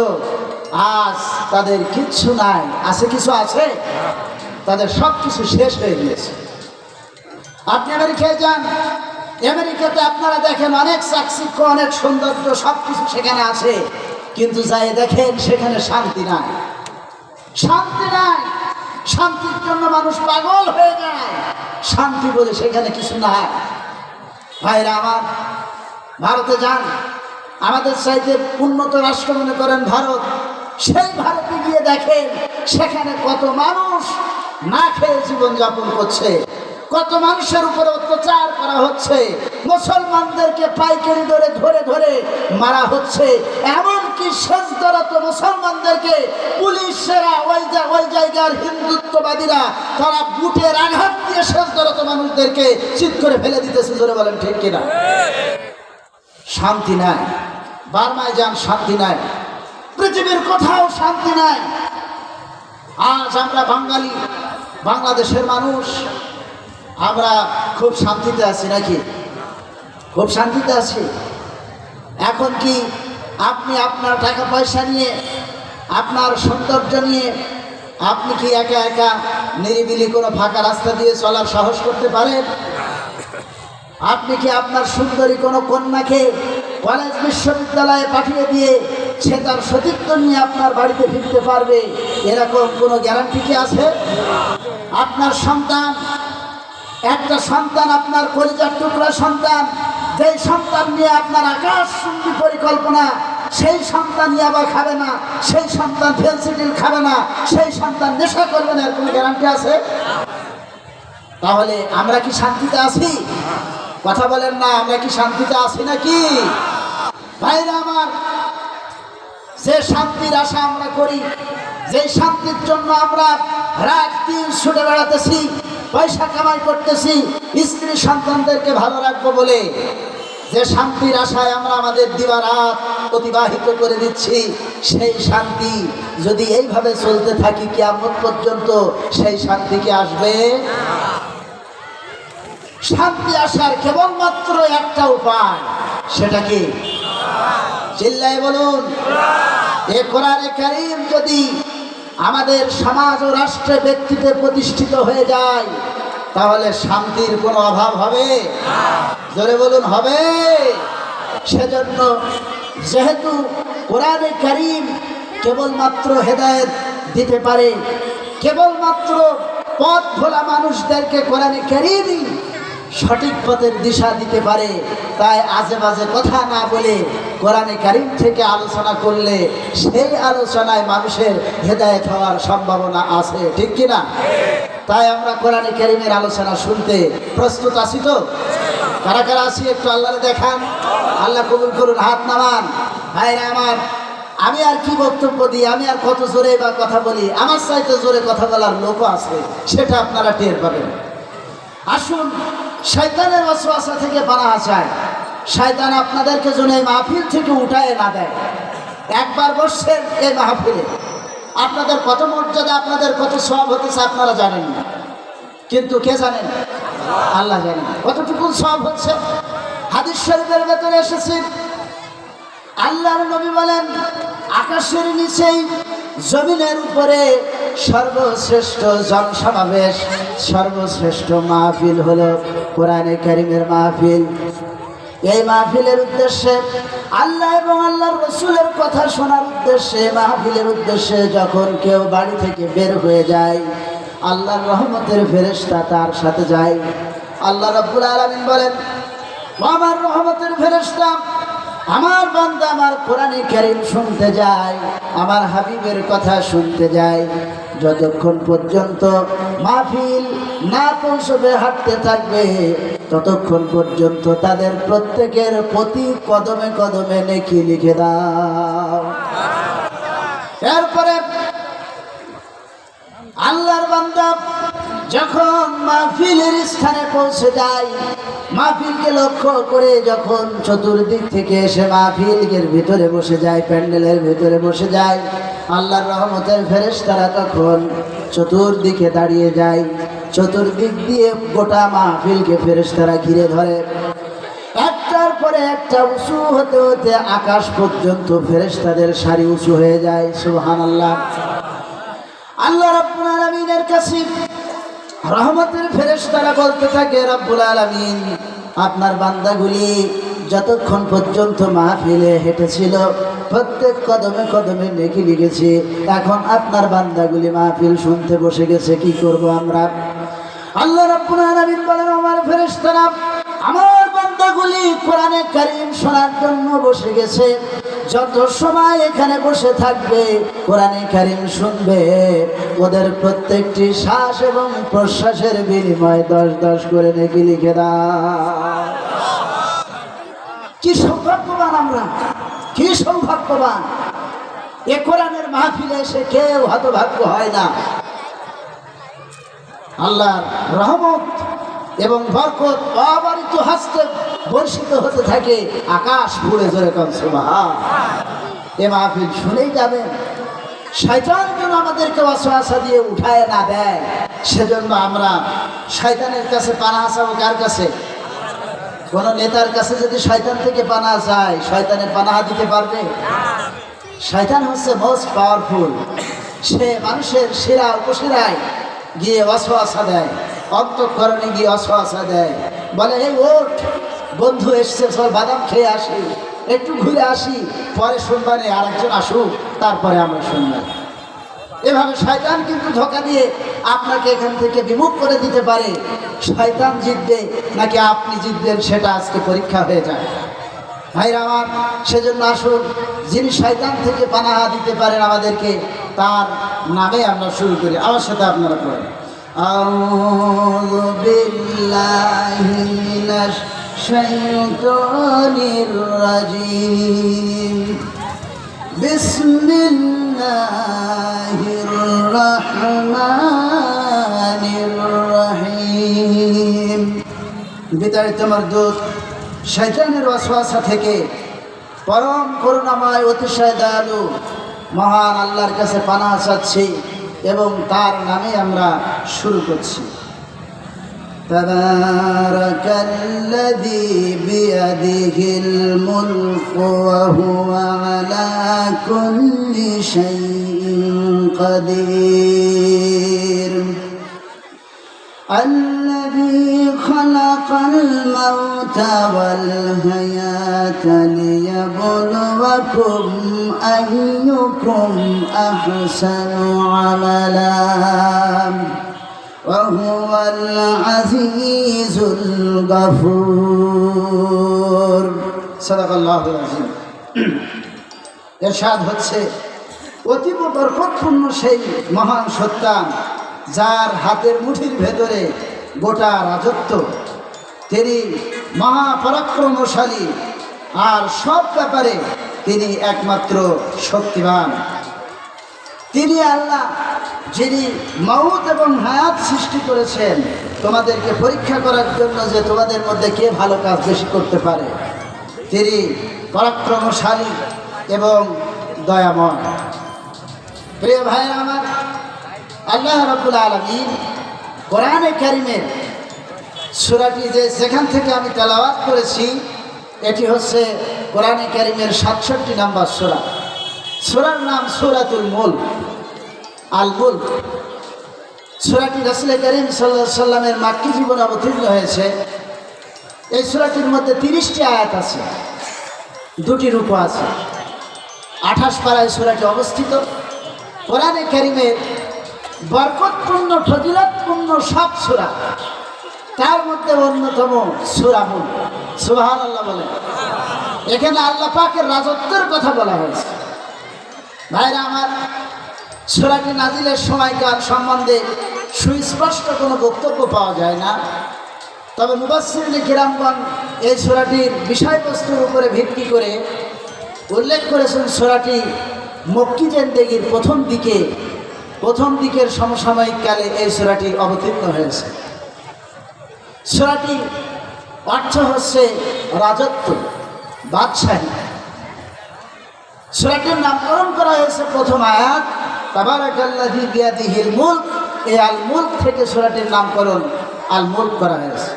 আজ তাদের কিচ্ছু নাই। আছে কিছু? আছে? তাদের সব কিছু শেষ হয়ে গিয়েছে। আপনি আমেরিকায় যান, আমেরিকাতে আপনারা দেখেন অনেক চাকচিক্য, অনেক সৌন্দর্য, সব কিছু সেখানে আছে, কিন্তু যাই দেখেন সেখানে শান্তি নাই। শান্তি নাই। শান্তির জন্য মানুষ পাগল হয়ে যায়, শান্তি বলে সেখানে কিছু নাই। ভাইরা আমার, ভারতে যান, আমাদের চাইতে উন্নত রাষ্ট্র মনে করেন ভারত, সেই ভারতে গিয়ে দেখেন সেখানে কত মানুষ না খেয়ে জীবনযাপন করছে, কত মানুষের উপরে অত্যাচার করা হচ্ছে, মুসলমানদেরকে পাইকারি দরে ধরে ধরে মারা হচ্ছে। এমনকি শেষদরত মুসলমানদেরকে পুলিশরা, ওই জায়গার হিন্দুত্ববাদীরা, তারা বুটের আঘাত দিয়ে শেষদরত মানুষদেরকে চিৎ করে ফেলে দিতেছে। জোরে বলেন ঠিক কিনা? শান্তি নাই। বার্মায় যান, শান্তি নাই। পৃথিবীর কোথাও শান্তি নাই। আজ আমরা বাঙালি, বাংলাদেশের মানুষ, আমরা খুব শান্তিতে আছি নাকি? খুব শান্তিতে আছি। এখন কি আপনি আপনার টাকা পয়সা নিয়ে, আপনার সৌন্দর্য নিয়ে, আপনি কি একা একা নিরিবিলি কোনো ফাঁকা রাস্তা দিয়ে চলার সাহস করতে পারেন? আপনি কি আপনার সুন্দরী কোনো কন্যাকে কলেজ বিশ্ববিদ্যালয়ে পাঠিয়ে দিয়ে সে তার সতীত্ব নিয়ে আপনার বাড়িতে ফিরতে পারবে? এরকম কোনো গ্যারান্টি কি আছে? আপনার সন্তান, একটা সন্তান, আপনার কলিজার টুকরা সন্তান, যেই সন্তান নিয়ে আপনার আকাশচুম্বী পরিকল্পনা, সেই সন্তান ইয়াবা খাবে না, সেই সন্তান ফেন্সিডিল খাবে না, সেই সন্তান নেশা করবে না, এর কোনো গ্যারান্টি আছে? তাহলে আমরা কি শান্তিতে আছি? কথা বলেন না, আমরা কি শান্তিতে আছি নাকি? ভাইরা আমার, যে শান্তির আশা আমরা করি, যে শান্তির জন্য আমরা রাত দিন ছুটে বেড়াতেছি, পয়সা কামাই করতেছি, স্ত্রী সন্তানদেরকে ভালো রাখবো বলে, যে শান্তির আশায় আমরা আমাদের দিবারাত অতিবাহিত করে দিচ্ছি, সেই শান্তি যদি এইভাবে চলতে থাকি কিয়ামত পর্যন্ত, সেই শান্তি কি আসবে? শান্তি আসার কেবলমাত্র একটা উপায়, সেটা কি? চিল্লায় বলুন। এ কোরআনে কারীম যদি আমাদের সমাজ ও রাষ্ট্রে ব্যক্তিতে প্রতিষ্ঠিত হয়ে যায়, তাহলে শান্তির কোনো অভাব হবে? জোরে বলুন, হবে? সেজন্য যেহেতু কোরআনে কারীম কেবলমাত্র হেদায়েত দিতে পারে, কেবলমাত্র পথ ভোলা মানুষদেরকে কোরআনে কারীমই সঠিক পথের দিশা দিতে পারে, তাই আজে বাজে কথা না বলে কোরআনে কারীম থেকে আলোচনা করলে সেই আলোচনায় মানুষের হেদায়েত হওয়ার সম্ভাবনা আছে, ঠিক কিনা? তাই আমরা কোরআনে কারীমের আলোচনা শুনতে প্রস্তুত আছি তো? কারা কারা আছি একটু আল্লাহরে দেখান। আল্লাহ কবুল করুন, হাত নামান। ভাইরা আমার, আমি আর কি বক্তব্য দিই, আমি আর কত জোরে বা কথা বলি, আমার চাইতে জোরে কথা বলার লোকও আছে, সেটা আপনারা টের পাবেন। আসুন শয়তানের ওয়াসওয়াসা থেকে পানাহ চাই। শয়তান আপনাদেরকে যেন এই মাহফিল থেকে উঠায় না দেয়। একবার বসছেন এই মাহফিলে, আপনাদের কত মর্যাদা, আপনাদের কত সওয়াব হতেছে আপনারা জানেন না, কিন্তু কে জানেন? আল্লাহ জানেন কতটুকু সওয়াব হচ্ছে। হাদিস শরীফের ভেতরে এসেছে, আল্লাহর নবী বলেন, আকাশের নিচেই জমিনের উপরে সর্বশ্রেষ্ঠ জনসমাবেশ, সর্বশ্রেষ্ঠ মাহফিল হলো কোরআনে কারীমের মাহফিল। এই মাহফিলের উদ্দেশ্যে, আল্লাহ এবং আল্লাহর রাসূলের কথা শোনার উদ্দেশ্যে, মাহফিলের উদ্দেশ্যে যখন কেউ বাড়ি থেকে বের হয়ে যায়, আল্লাহর রহমতের ফেরেশতা তার সাথে যায়। আল্লাহ রাব্বুল আলামিন বলেন, আমার রহমতের ফেরেশতা আমার বান্দা আমার কোরআনে কারীম শুনতে যায়, আমার হাবিবের কথা শুনতে যায়। যতক্ষণ পর্যন্ত মাহফিল না পৌঁছবে, হাঁটতে থাকবে, ততক্ষণ পর্যন্ত তাদের প্রত্যেকের প্রতি কদমে কদমে নেকি লিখে দাও। এরপরে আল্লাহর বান্দা যখন মাহফিলের স্থানে পৌঁছে যায়, মাহফিলকে লক্ষ্য করে যখন চতুর্দিক থেকে এসে মাহফিলের ভিতরে বসে যায়, প্যান্ডেলের ভিতরে বসে যায়, আল্লাহর রহমতের ফেরেশতারা তখন চতুর্দিকে দাঁড়িয়ে যায়। চতুর্দিক দিয়ে গোটা মাহফিলকে ফেরেশতারা ঘিরে ধরে। একটার পরে একটা উঁচু হতে হতে আকাশ পর্যন্ত ফেরেশতাদের সারি উঁচু হয়ে যায়। সুবহানাল্লাহ। আল্লাহ রাব্বুল আলামিনের কাছে রহমতের ফেরেশতারা বলতে থাকে, রব্বুল আলামিন, আপনার বান্দাগুলি যতক্ষণ পর্যন্ত মাহফিলে হেঁটেছিল প্রত্যেক কদমে কদমে নেকি লিখেছে, এখন আপনার বান্দাগুলি মাহফিল শুনতে বসে গেছে, কি করব আমরা? আল্লাহ রাব্বুল আলামিন বলেন, আমার ফেরেশতারা আমার বান্দাগুলি কোরআনে কারীম শোনার জন্য বসে গেছে, যত সময় এখানে বসে থাকবে কোরআনে কারীম শুনবে, ওদের প্রত্যেকটি শ্বাস এবং প্রশ্বাসের বিনিময়ে 10-10 করে নেকি লিখে দাও। কি সৌভাগ্যবান আমরা, কি সৌভাগ্যবান! এ কোরআনের মাহফিলে এসে কেউ হতভাগ্য হয় না। আল্লাহর রহমত এবং বরকত অবারিত হস্তে বর্ষিত হতে থাকে, আকাশ পুড়ে জোরে কোন সুবহান। এ মাহফিল শুনেই যাবেন। শয়তান যেন আমাদেরকে ওয়াসওয়াসা দিয়ে উঠায় না দেয়, সেজন্য আমরা শয়তানের কাছে পানাহ চাবো। কার কাছে? কোন নেতার কাছে যদি শয়তান থেকে পানাহ চায়, শয়তানে পানাহ দিতে পারবে? শয়তান হচ্ছে মোস্ট পাওয়ারফুল। সে মানুষের শিরা উপশিরায় গিয়ে ওয়াসওয়াসা দেয়, অন্তঃকরণে গিয়ে ওয়াসওয়াসা দেয়, বলে, এই ওঠ, বন্ধু এসছে, চল বাদাম খেয়ে আসি, একটু ঘুরে আসি, পরে শুনবানে আরেকজন আসুক, তারপরে আমরা শুনব। এভাবে শয়তান কিন্তু ধোঁকা দিয়ে আপনাকে এখান থেকে বিমুখ করে দিতে পারে। শয়তান জিতবে নাকি আপনি জিতবেন, সেটা আজকে পরীক্ষা হয়ে যায়। ভাইরা আমার, সেজন্য আসুন, যিনি শয়তান থেকে পানাহ দিতে পারেন আমাদেরকে, তার নামে আমরা শুরু করি। আমার সাথে আপনারা পড়েন, আউযু বিল্লাহি মিনাশ শাইতানির রাজিম, বিসমিল্লাহির রহমানির রহিম। বিতাড়িত মরদুদ শয়তানের ওয়াসওয়াসা থেকে পরম করুণাময় অতিশয় দয়ালু মহান আল্লাহর কাছে পানাহ চাচ্ছি এবং তার নামে আমরা শুরু করছি। তাবারাকাল্লাযী বিয়াদিহিল মুলকু ওয়া হুয়া আলা কুল্লি শাইইন কাদির। الذي خلق الموت والحياة ليبلوكم أيكم أحسن عملا وهو العزيز الغفور। صدق الله العظيم। ইরশাদ হচ্ছে, অতীব বরকতপূর্ণ সেই মহান সত্তান, যার হাতের মুঠির ভেতরে গোটা রাজত্ব। তিনি মহাপরাক্রমশালী, আর সব ব্যাপারে তিনি একমাত্র শক্তিবান। তিনি আল্লাহ, যিনি মউত এবং হায়াত সৃষ্টি করেছেন তোমাদেরকে পরীক্ষা করার জন্য, যে তোমাদের মধ্যে কে ভালো কাজ বেশি করতে পারে। তিনি পরাক্রমশালী এবং দয়াময়। প্রিয় ভাইরা আমার, আল্লাহ রাব্বুল আলামিন কোরআনে কারীমের সূরাটি যেখান থেকে আমি তেলাওয়াত করেছি, এটি হচ্ছে কোরআনে কারীমের ৬৭ নম্বর সূরা। সূরার নাম সূরাতুল মুলক, আল মুলক। সূরাটি রাসূল করিম সাল্লাল্লাহু আলাইহি সাল্লামের মাক্কি জীবনে অবতীর্ণ হয়েছে। এই সূরাটির মধ্যে 30টি আয়াত আছে, 2টি রুকু আছে। 28 পারায় সূরাটি অবস্থিত। কোরআনে কারীমের বরকতপূর্ণ ফজিলতপূর্ণ সব সূরা, তার মধ্যে অন্যতম সূরা মুলক। সুবহানাল্লাহ বলেন। এখানে আল্লাহ পাকের রাজত্বের কথা বলা হয়েছে। ভাইরা আমার, সূরাটি নাজিলের সময়কাল সম্বন্ধে সুস্পষ্ট কোনো বক্তব্য পাওয়া যায় না। তবে মুফাসসিরিনে কিরামগণ এই সূরাটির বিষয়বস্তুর উপরে ভিত্তি করে উল্লেখ করেছেন সূরাটি মক্কি জিন্দেগির প্রথম দিকের সমসাময়িক কালে এই সূরাটি অবতীর্ণ হয়েছে। সূরাটি অর্থ হচ্ছে রাজত্ব, বাদশাহী। সূরাটির নামকরণ করা হয়েছে প্রথম আয়াত তাবারাকাল্লাযী বিয়াদিহিল মুলক। এই আল মুলক থেকে সূরাটির নামকরণ আল মুলক করা হয়েছে।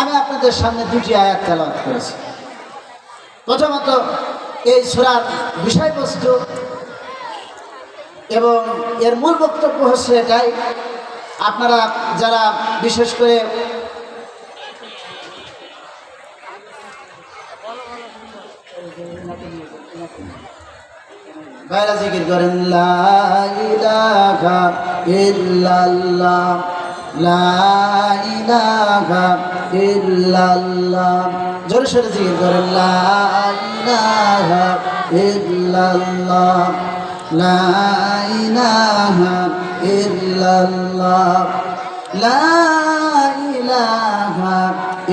আমি আপনাদের সামনে 2টি আয়াত তেলাওয়াত করেছি। প্রথমত এই সূরার বিষয়বস্তু এবং এর মূল বক্তব্য হচ্ছে এটাই, আপনারা যারা বিশেষ করে বাইরে জিকির করেন লা ইলাহা ইল্লাল্লাহ, লা ইলাহা ইল্লাল্লাহ, জোরে সোরে জিকির করেন লা ইলাহা ইল্লাল্লাহ, লা ইলাহা ইল্লাল্লাহ, লা ইলাহা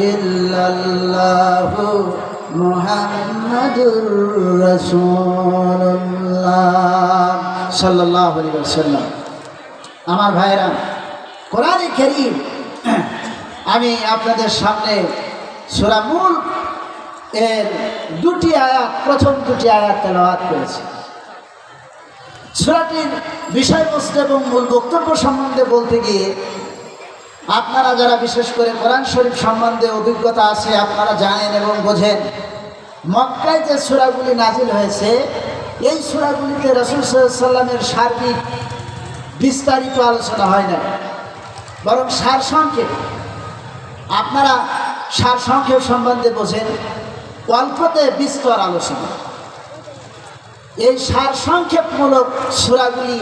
ইল্লাল্লাহ মুহাম্মাদুর রাসূলুল্লাহ সাল্লাল্লাহু আলাইহি ওয়াসাল্লাম। আমার ভাইরা, কোরআনে কারীম আমি আপনাদের সামনে সূরা মুলক এর 2টি আয়াত, প্রথম 2টি আয়াত তেলাওয়াত করেছি। সূরাটির বিষয়বস্তু এবং মূল বক্তব্য সম্বন্ধে বলতে গিয়ে আপনারা যারা বিশেষ করে কোরআন শরীফ সম্বন্ধে অভিজ্ঞতা আছে, আপনারা জানেন এবং বোঝেন, মক্কায় যে সূরাগুলি নাজিল হয়েছে এই সূরাগুলিতে রাসূল সাল্লাল্লাহু আলাইহি সাল্লামের সার্বিক বিস্তারিত আলোচনা হয় না, বরং সারসংক্ষেপ। আপনারা সারসংক্ষেপ সম্বন্ধে বোঝেন, অল্পতে বিস্তর আলোচনা। এই সারসংক্ষেপমূলক সূরাগুলি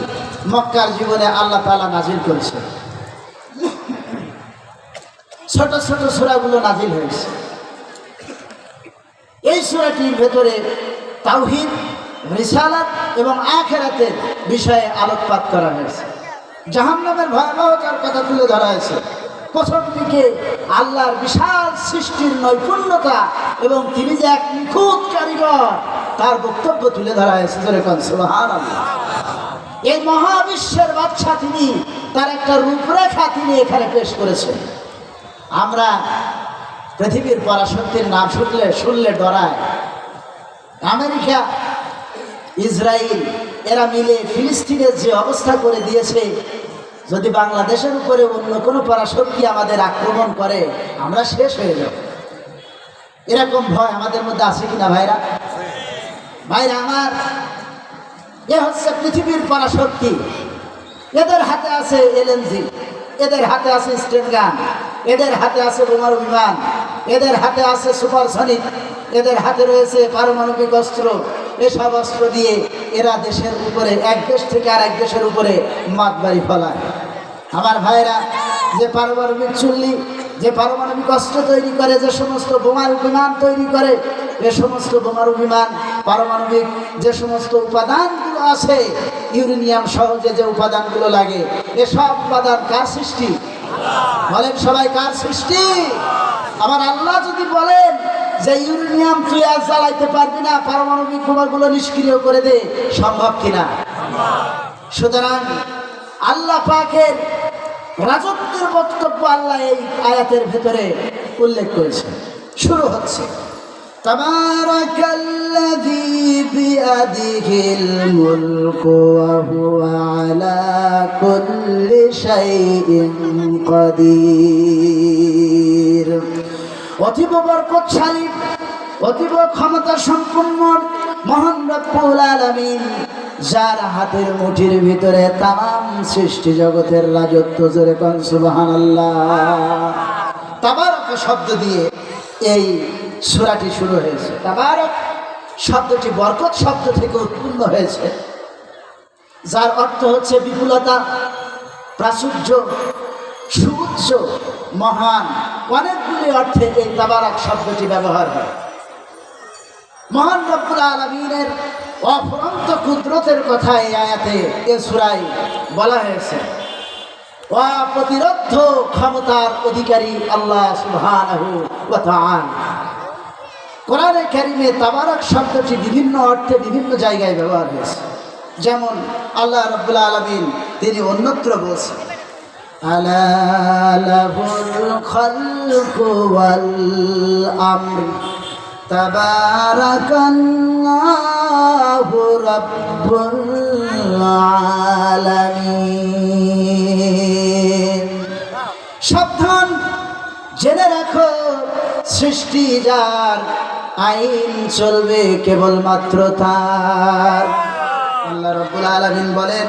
মক্কার জীবনে আল্লাহ তাআলা নাজিল করেছেন। ছোট ছোট সূরাগুলো নাজিল হয়েছে। এই সূরাটির ভেতরে তাওহীদ, রিসালাত এবং আখিরাতের বিষয়ে আলোকপাত করা হয়েছে। জাহান্নামের ভয়াবহতার কথা তুলে ধরা হয়েছে। প্রথম দিকে আল্লাহর বিশাল সৃষ্টির নৈপুণ্যতা এবং তিনি যে এক নিখুঁত কারিগর তার বক্তব্য তুলে ধরা হয়েছে। সুবহানাল্লাহ। এই মহাবিশ্বের বাদশা তিনি, তার একটা রূপরেখা তিনি এখানে পেশ করেছেন। আমরা পৃথিবীর পরাশক্তির নাম শুনলে ডরায়। আমেরিকা, ইসরায়েল এরা মিলে ফিলিস্তিনের যে অবস্থা করে দিয়েছে, যদি বাংলাদেশের উপরে অন্য কোনো পরাশক্তি আমাদের আক্রমণ করে আমরা শেষ হয়ে যাব। এরকম ভয় আমাদের মধ্যে আছে কিনা ভাইরা? ভাইরা আমার, এ হচ্ছে পৃথিবীর পরাশক্তি। এদের হাতে আছে এলএমজি, এদের হাতে আছে স্টেন গান, এদের হাতে আছে বোমারু বিমান, এদের হাতে আছে সুপারসনিক, এদের হাতে রয়েছে পারমাণবিক অস্ত্র। এসব অস্ত্র দিয়ে এরা দেশের উপরে, এক দেশ থেকে আর এক দেশের উপরে মাতবাড়ি ফলায়। আমার ভাইরা, যে পারমাণবিক চুল্লি, যে পারমাণবিক অস্ত্র তৈরি করে, যে সমস্ত বোমারু বিমান তৈরি করে, এ সমস্ত বোমারু বিমান, পারমাণবিক যে সমস্ত উপাদানগুলো আছে, ইউরেনিয়াম সহ যে উপাদানগুলো লাগে, এসব উপাদান কার সৃষ্টি? বলেন সবাই, কার সৃষ্টি? আমার আল্লাহ যদি বলেন যে ইউরেনিয়াম তুই আর জ্বালাইতে পারবি না, পারমাণবিক বোমাগুলো নিষ্ক্রিয় করে দে, সম্ভব কিনা? সুতরাং আল্লাহ পাকের রাজত্বের বক্তব্য আল্লাহ এই আয়াতের ভেতরে উল্লেখ করেছে। শুরু হচ্ছে তাবারাকাল্লাযী বিয়াদিহিল মুলকু ওয়া হুয়া আলা কুল্লি শাইইন কাদির। অতীব বরকতশালী, অতীব ক্ষমতা সম্পন্ন মহান রব্বুল আলামিন, যার হাতের মুঠির ভিতরে তামাম সৃষ্টি জগতের রাজত্ব। জোরে কোন সুবহানাল্লাহ। তাবারক শব্দ দিয়ে এই সূরাটি শুরু হয়েছে। তাবারক শব্দটি বরকত শব্দ থেকে উৎপন্ন হয়েছে, যার অর্থ হচ্ছে বিপুলতা, প্রাচুর্য, সুউচ্চ, মহান। অনেকগুলি অর্থে এই তাবারক শব্দটি ব্যবহার হয়। মহান রব্বুল আলামিনের অফুরন্ত কুদরতের কথা এই আয়াতে, এ সূরায় বলা হয়েছে। অপ্রতিরোধ্য ক্ষমতার অধিকারী আল্লাহ সুবহানাহু ওয়া তাআলা। কোরআনে কারীমে তাবারক শব্দটি বিভিন্ন অর্থে বিভিন্ন জায়গায় ব্যবহার হয়েছে। যেমন আল্লাহ রাব্বুল আলামিন তিনি অন্যত্র বলছেন, আলা লাহুল খালকু ওয়াল আমর তাবারাকাল্লাহু রাব্বুল আলামিন। সাবধান, জেনে রাখো, সৃষ্টি যার, আইন চলবে কেবলমাত্র তার। আল্লাহ রাব্বুল আলামিন বলেন,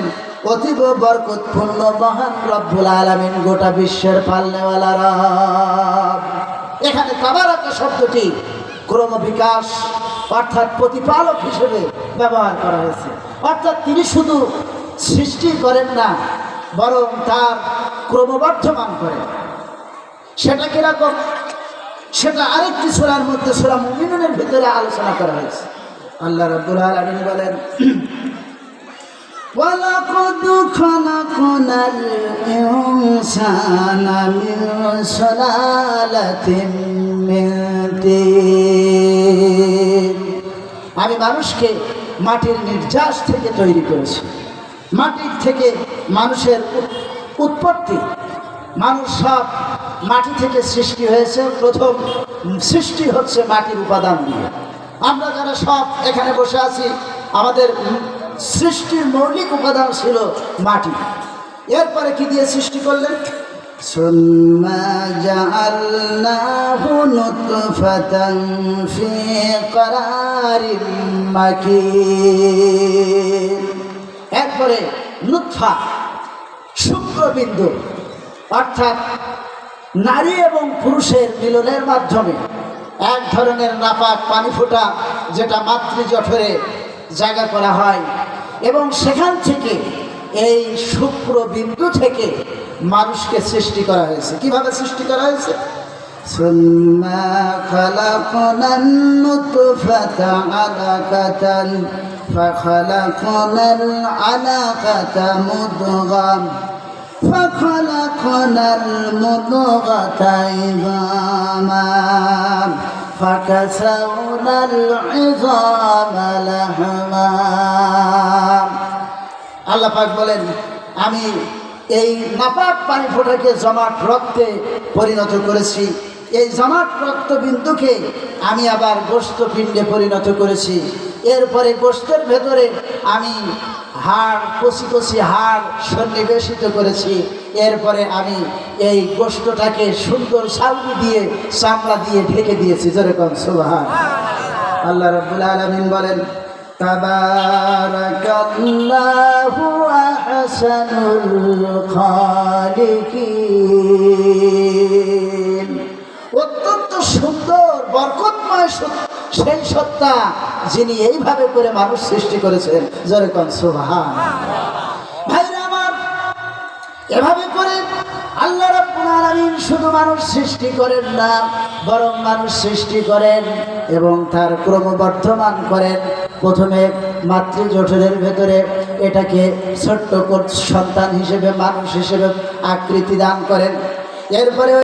অতীব বরকতপূর্ণ মহান রব্বুল আলামিন, গোটা বিশ্বের পালনেওয়ালা রব। এখানে তাবারক শব্দটি ক্রমবিকাশ অর্থাৎ প্রতিপালক হিসেবে ব্যবহার করা হয়েছে। অর্থাৎ তিনি শুধু সৃষ্টি করেন না, বরং তার ক্রমবর্ধমান করেন। সেটা কিরকম? সেটা আরেকটি সূরার মধ্যে, সূরা মুমিনুনের ভিতরে আলোচনা করা হয়েছে। আল্লাহ রাব্বুল আলামিন বলেন, وَلَقَدْ خَلَقْنَا الْإِنسَانَ مِنْ سُلَالَةٍ مِّن طِينٍ। আমি মানুষকে মাটির নির্যাস থেকে তৈরি করেছি। মাটির থেকে মানুষের উৎপত্তি। মানুষ সব মাটি থেকে সৃষ্টি হয়েছে। প্রথম সৃষ্টি হচ্ছে মাটির উপাদান দিয়ে। আমরা যারা সব এখানে বসে আছি, আমাদের সৃষ্টির মৌলিক উপাদান ছিল মাটি। এরপরে কি দিয়ে সৃষ্টি করলেন? সুম্মা জাআলনাহু নুতফাতান ফি করারিম মাকিন। এরপরে নুতফা, শুক্রবিন্দু, অর্থাৎ নারী এবং পুরুষের মিলনের মাধ্যমে এক ধরনের নাপাক পানি ফোঁটা, যেটা মাতৃজঠরে জায়গা করা হয়, এবং সেখান থেকে এই শুক্রবিন্দু থেকে মানুষকে সৃষ্টি করা হয়েছে। কিভাবে সৃষ্টি করা হয়েছে? সুম্মা খালাকনান নুতফাতা আলাকাতান ফাখালাকনাল আলাকাতা মুদগাম ফাখালাকনাল মুদগাতা ইযামা ফাকাসাউনাল ইযামা লাহমা। আল্লাহ পাক বলেন, আমি এই নাপাক পানি ফোঁটাকে জমাট রক্তে পরিণত করেছি। এই জমাট রক্তবিন্দুকে আমি আবার গোশত পিণ্ডে পরিণত করেছি। এরপরে গোশতের ভেতরে আমি হাড়, কচি কচি হাড় সন্নিবেশিত করেছি। এরপরে আমি এই গোশতটাকে সুন্দর চাউনি দিয়ে, চামড়া দিয়ে ঢেকে দিয়েছি। যেরকম সুবহান। আল্লাহ রাব্বুল আলামিন বলেন, তাবারাকাল্লাহু আহসানুল খালিকিন। অত্যন্ত সুন্দর বরকতময় সেই সত্তা, যিনি এইভাবে করে মানুষ সৃষ্টি করেছেন। যেরকম সুবহান। ভাইরা আমার, এভাবে করে আল্লাহ রাব্বুল আলামিন শুধু মানুষ সৃষ্টি করেন না, বরং মানুষ সৃষ্টি করেন এবং তার ক্রমবর্ধমান করেন। প্রথমে মাতৃজঠরের ভেতরে এটাকে ছোট্ট সন্তান হিসেবে, মানুষ হিসেবে আকৃতি দান করেন। এরপরে